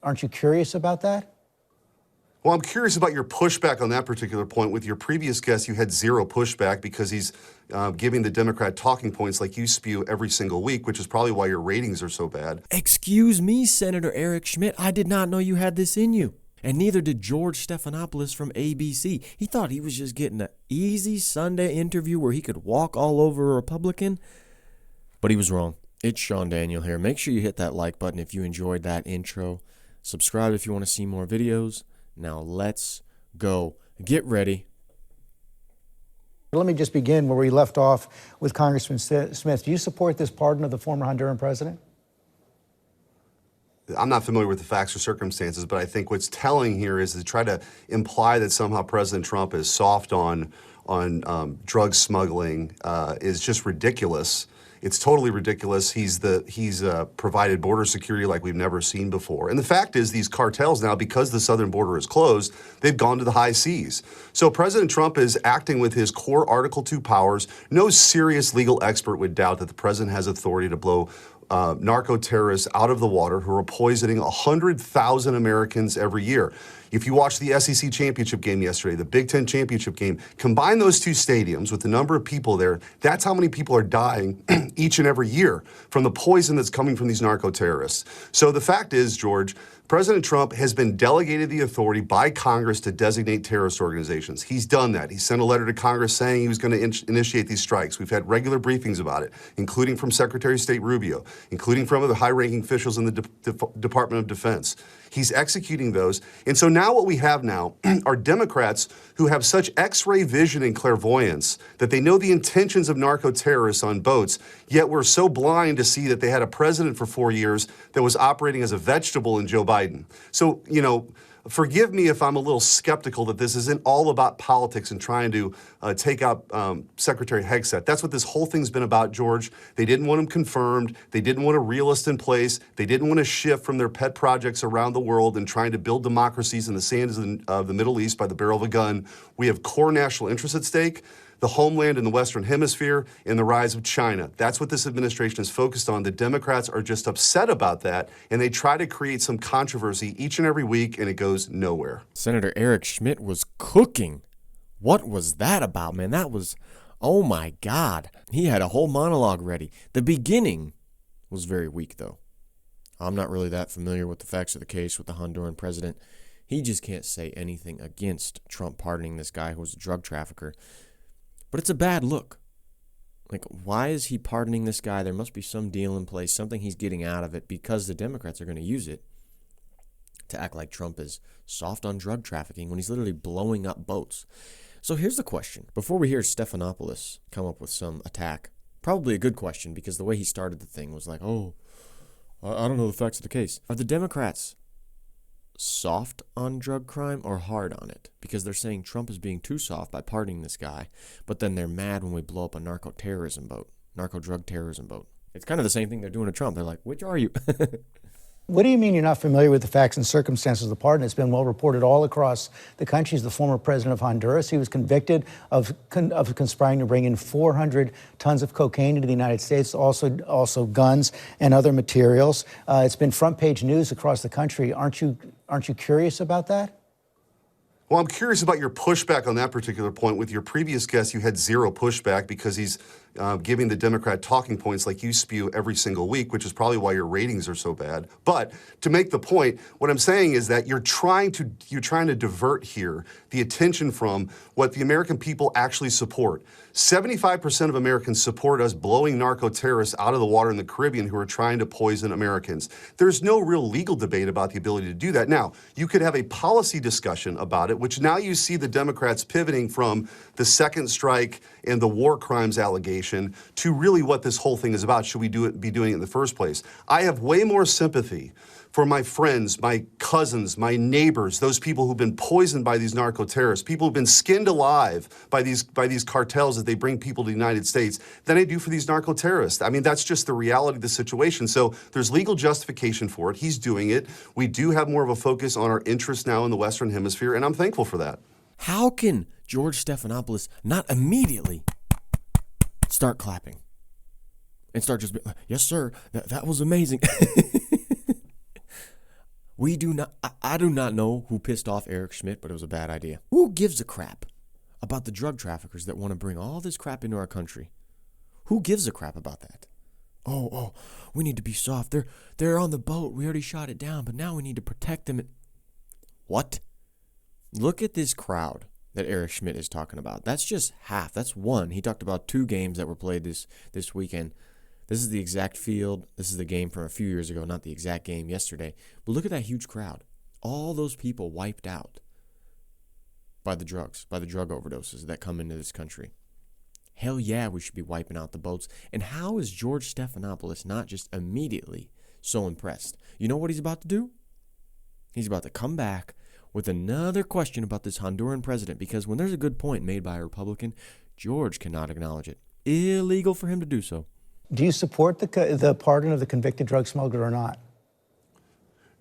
Aren't you curious about that? Well, I'm curious about your pushback on that particular point. With your previous guest, you had zero pushback because he's giving the Democrat talking points like you spew every single week, which is probably why your ratings are so bad. Excuse me, Senator Eric Schmidt. I did not know you had this in you. And neither did George Stephanopoulos from ABC. He thought he was just getting an easy Sunday interview where he could walk all over a Republican. But he was wrong. It's Sean Daniel here. Make sure you hit that like button if you enjoyed that intro. Subscribe if you want to see more videos. Now let's go. Get ready. Let me just begin where we left off with Congressman Smith. Do you support this pardon of the former Honduran president? I'm not familiar with the facts or circumstances, but I think what's telling here is to try to imply that somehow President Trump is soft on drug smuggling is just ridiculous. It's totally ridiculous. He's provided border security like we've never seen before. And the fact is, these cartels now, because the southern border is closed, they've gone to the high seas. So President Trump is acting with his core Article 2 powers. No serious legal expert would doubt that the president has authority to blow narco-terrorists out of the water who are poisoning 100,000 Americans every year. If you watched the SEC championship game yesterday, the Big Ten championship game, combine those two stadiums with the number of people there, that's how many people are dying each and every year from the poison that's coming from these narco-terrorists. So the fact is, George, President Trump has been delegated the authority by Congress to designate terrorist organizations. He's done that. He sent a letter to Congress saying he was going to initiate these strikes. We've had regular briefings about it, including from Secretary of State Rubio, including from the high-ranking officials in the Department of Defense. He's executing those. And so now what we have now are Democrats who have such X-ray vision and clairvoyance that they know the intentions of narco-terrorists on boats, yet we're so blind to see that they had a president for 4 years that was operating as a vegetable in Joe Biden. So, forgive me if I'm a little skeptical that this isn't all about politics and trying to take out Secretary Hegseth. That's what this whole thing's been about, George. They didn't want him confirmed. They didn't want a realist in place. They didn't want to shift from their pet projects around the world and trying to build democracies in the sands of the Middle East by the barrel of a gun. We have core national interests at stake, the homeland in the Western Hemisphere, and the rise of China. That's what this administration is focused on. The Democrats are just upset about that, and they try to create some controversy each and every week, and it goes nowhere. Senator Eric Schmidt was cooking. What was that about, man? That was, oh my God. He had a whole monologue ready. The beginning was very weak, though. I'm not really that familiar with the facts of the case with the Honduran president. He just can't say anything against Trump pardoning this guy who was a drug trafficker. But it's a bad look. Like, why is he pardoning this guy? There must be some deal in place, something he's getting out of it, because the Democrats are going to use it to act like Trump is soft on drug trafficking when he's literally blowing up boats. So here's the question. Before we hear Stephanopoulos come up with some attack, probably a good question, because the way he started the thing was like, oh, I don't know the facts of the case. Are the Democrats soft on drug crime or hard on it? Because they're saying Trump is being too soft by pardoning this guy, but then they're mad when we blow up a narco-terrorism boat, narco-drug terrorism boat. It's kind of the same thing they're doing to Trump. They're like, which are you? What do you mean you're not familiar with the facts and circumstances of the pardon? It's been well reported all across the country. He's the former president of Honduras. He was convicted of conspiring to bring in 400 tons of cocaine into the United States, also guns and other materials. It's been front page news across the country. Aren't you curious about that? Well, I'm curious about your pushback on that particular point. With your previous guest, you had zero pushback because he's giving the Democrat talking points like you spew every single week, which is probably why your ratings are so bad. But to make the point, what I'm saying is that you're trying to divert here the attention from what the American people actually support. 75% of Americans support us blowing narco-terrorists out of the water in the Caribbean who are trying to poison Americans. There's no real legal debate about the ability to do that. Now, you could have a policy discussion about it, which now you see the Democrats pivoting from the second strike and the war crimes allegation to really what this whole thing is about. Should we be doing it in the first place? I have way more sympathy for my friends, my cousins, my neighbors, those people who've been poisoned by these narco-terrorists, people who've been skinned alive by these cartels as they bring people to the United States, than I do for these narco-terrorists. I mean, that's just the reality of the situation. So there's legal justification for it. He's doing it. We do have more of a focus on our interests now in the Western Hemisphere, and I'm thankful for that. How can George Stephanopoulos not immediately start clapping and start just, yes, sir, that was amazing. I do not know who pissed off Eric Schmidt, but it was a bad idea. Who gives a crap about the drug traffickers that want to bring all this crap into our country? Who gives a crap about that? Oh, we need to be soft. They're on the boat. We already shot it down, but now we need to protect them. What? Look at this crowd that Eric Schmidt is talking about. That's just half. That's one. He talked about 2 games that were played this weekend. This is the exact field. This is the game from a few years ago, not the exact game yesterday. But look at that huge crowd. All those people wiped out by the drugs, by the drug overdoses that come into this country. Hell yeah, we should be wiping out the boats. And how is George Stephanopoulos not just immediately so impressed? You know what he's about to do? He's about to come back with another question about this Honduran president, because when there's a good point made by a Republican, George cannot acknowledge it. Illegal for him to do so. Do you support the pardon of the convicted drug smuggler or not?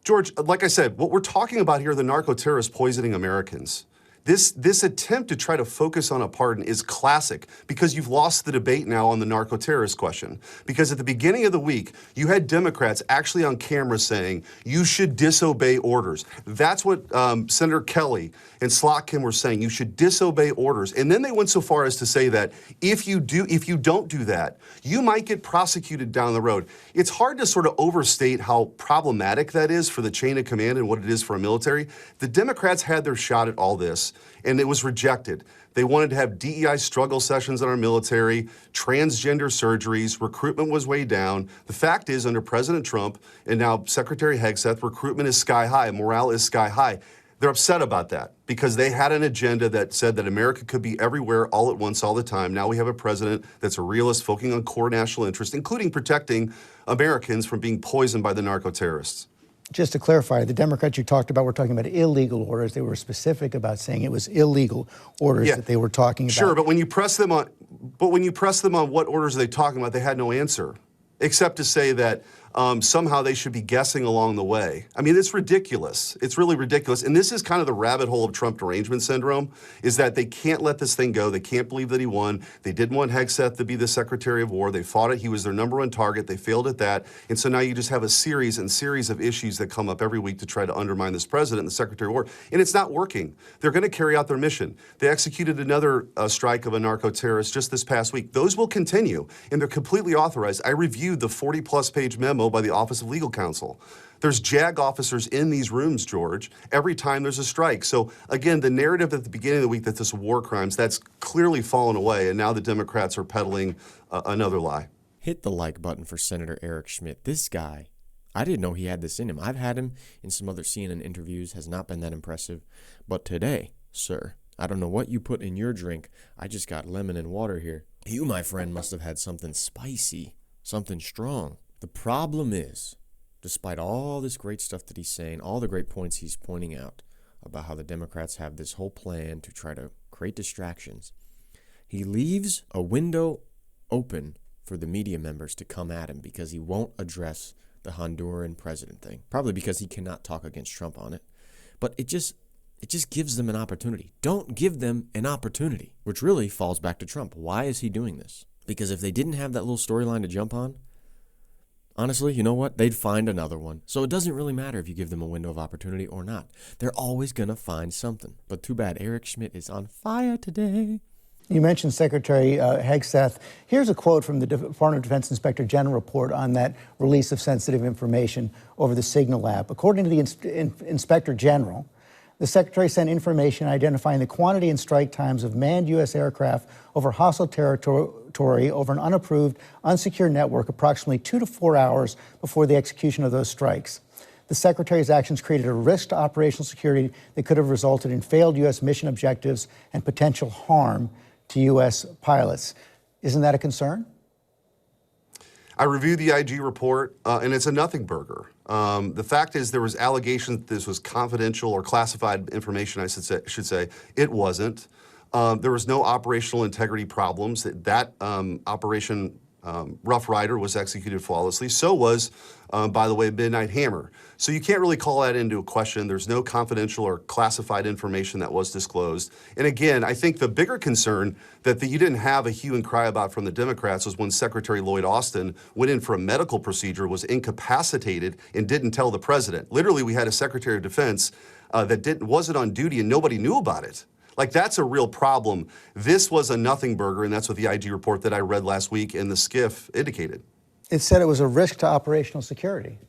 George, like I said, what we're talking about here are the narco-terrorists poisoning Americans. This attempt to try to focus on a pardon is classic because you've lost the debate now on the narco-terrorist question. Because at the beginning of the week, you had Democrats actually on camera saying you should disobey orders. That's what Senator Kelly and Slotkin were saying. You should disobey orders. And then they went so far as to say that if you don't do that, you might get prosecuted down the road. It's hard to sort of overstate how problematic that is for the chain of command and what it is for a military. The Democrats had their shot at all this, and it was rejected. They wanted to have DEI struggle sessions in our military, transgender surgeries, recruitment was way down. The fact is, under President Trump and now Secretary Hegseth, recruitment is sky high, morale is sky high. They're upset about that because they had an agenda that said that America could be everywhere all at once all the time. Now we have a president that's a realist, focusing on core national interest, including protecting Americans from being poisoned by the narco-terrorists. Just to clarify, the Democrats you talked about were talking about illegal orders. They were specific about saying it was illegal orders that they were talking about. Sure, but when you press them on what orders are they talking about, they had no answer, except to say that somehow they should be guessing along the way. I mean, it's ridiculous. It's really ridiculous. And this is kind of the rabbit hole of Trump derangement syndrome, is that they can't let this thing go. They can't believe that he won. They didn't want Hegseth to be the Secretary of War. They fought it. He was their #1 target. They failed at that. And so now you just have a series of issues that come up every week to try to undermine this president and the Secretary of War. And it's not working. They're going to carry out their mission. They executed another strike of a narco-terrorist just this past week. Those will continue, and they're completely authorized. I reviewed the 40-plus page memo by the Office of Legal Counsel. There's JAG officers in these rooms, George, every time there's a strike. So again, the narrative at the beginning of the week that this was war crimes, that's clearly fallen away, and now the Democrats are peddling another lie. Hit the like button for Senator Eric Schmidt. This guy, I didn't know he had this in him. I've had him in some other CNN interviews, has not been that impressive. But today, sir, I don't know what you put in your drink. I just got lemon and water here. You, my friend, must have had something spicy, something strong. The problem is, despite all this great stuff that he's saying, all the great points he's pointing out about how the Democrats have this whole plan to try to create distractions, he leaves a window open for the media members to come at him because he won't address the Honduran president thing. Probably because he cannot talk against Trump on it. But it just gives them an opportunity. Don't give them an opportunity, which really falls back to Trump. Why is he doing this? Because if they didn't have that little storyline to jump on, honestly, you know what? They'd find another one. So it doesn't really matter if you give them a window of opportunity or not. They're always going to find something. But too bad Eric Schmidt is on fire today. You mentioned Secretary Hegseth. Here's a quote from the Department of Defense Inspector General report on that release of sensitive information over the Signal app. According to the Inspector General, the Secretary sent information identifying the quantity and strike times of manned U.S. aircraft over hostile territory over an unapproved, unsecured network approximately 2 to 4 hours before the execution of those strikes. The Secretary's actions created a risk to operational security that could have resulted in failed U.S. mission objectives and potential harm to U.S. pilots. Isn't that a concern? I reviewed the IG report, and it's a nothing burger. The fact is there was allegations that this was confidential or classified information, I should say. It wasn't. There was no operational integrity problems. That operation Rough Rider was executed flawlessly. So was, by the way, Midnight Hammer. So you can't really call that into a question. There's no confidential or classified information that was disclosed. And again, I think the bigger concern that you didn't have a hue and cry about from the Democrats was when Secretary Lloyd Austin went in for a medical procedure, was incapacitated, and didn't tell the president. Literally, we had a Secretary of Defense that wasn't on duty and nobody knew about it. Like, that's a real problem. This was a nothing burger, and that's what the IG report that I read last week in the skiff indicated. It said it was a risk to operational security.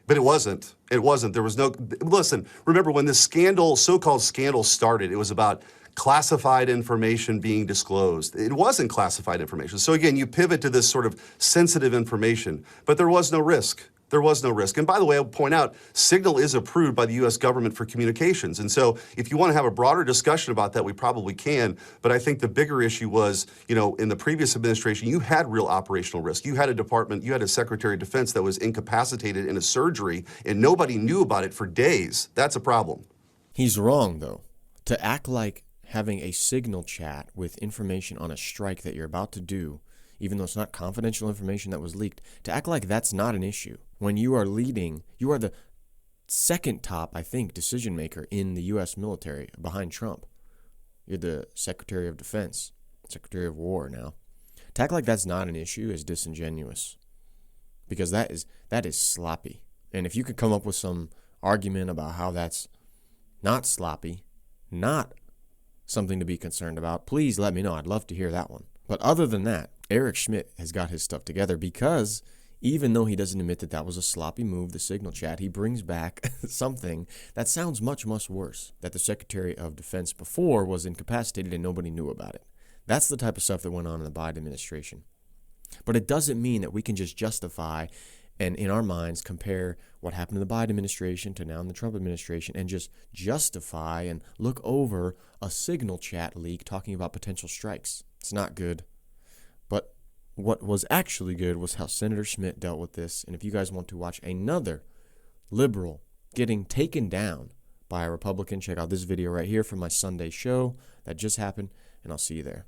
But it wasn't. It wasn't. There was no, listen, remember when this scandal, so-called scandal started, it was about classified information being disclosed. It wasn't classified information. So again, you pivot to this sort of sensitive information, but there was no risk. There was no risk. And by the way, I'll point out, Signal is approved by the U.S. government for communications. And so if you want to have a broader discussion about that, we probably can. But I think the bigger issue was, in the previous administration, you had real operational risk. You had a department, you had a Secretary of Defense that was incapacitated in a surgery, and nobody knew about it for days. That's a problem. He's wrong, though. To act like having a Signal chat with information on a strike that you're about to do, even though it's not confidential information that was leaked, to act like that's not an issue. When you are leading, you are the second top, I think, decision maker in the U.S. military behind Trump. You're the Secretary of Defense, Secretary of War now. To act like that's not an issue is disingenuous, because that is sloppy. And if you could come up with some argument about how that's not sloppy, not something to be concerned about, please let me know. I'd love to hear that one. But other than that, Eric Schmidt has got his stuff together, because even though he doesn't admit that that was a sloppy move, the Signal chat, he brings back something that sounds much, much worse, that the Secretary of Defense before was incapacitated and nobody knew about it. That's the type of stuff that went on in the Biden administration. But it doesn't mean that we can just justify and in our minds compare what happened in the Biden administration to now in the Trump administration and just justify and look over a Signal chat leak talking about potential strikes. It's not good. But what was actually good was how Senator Schmidt dealt with this. And if you guys want to watch another liberal getting taken down by a Republican, check out this video right here from my Sunday show that just happened, and I'll see you there.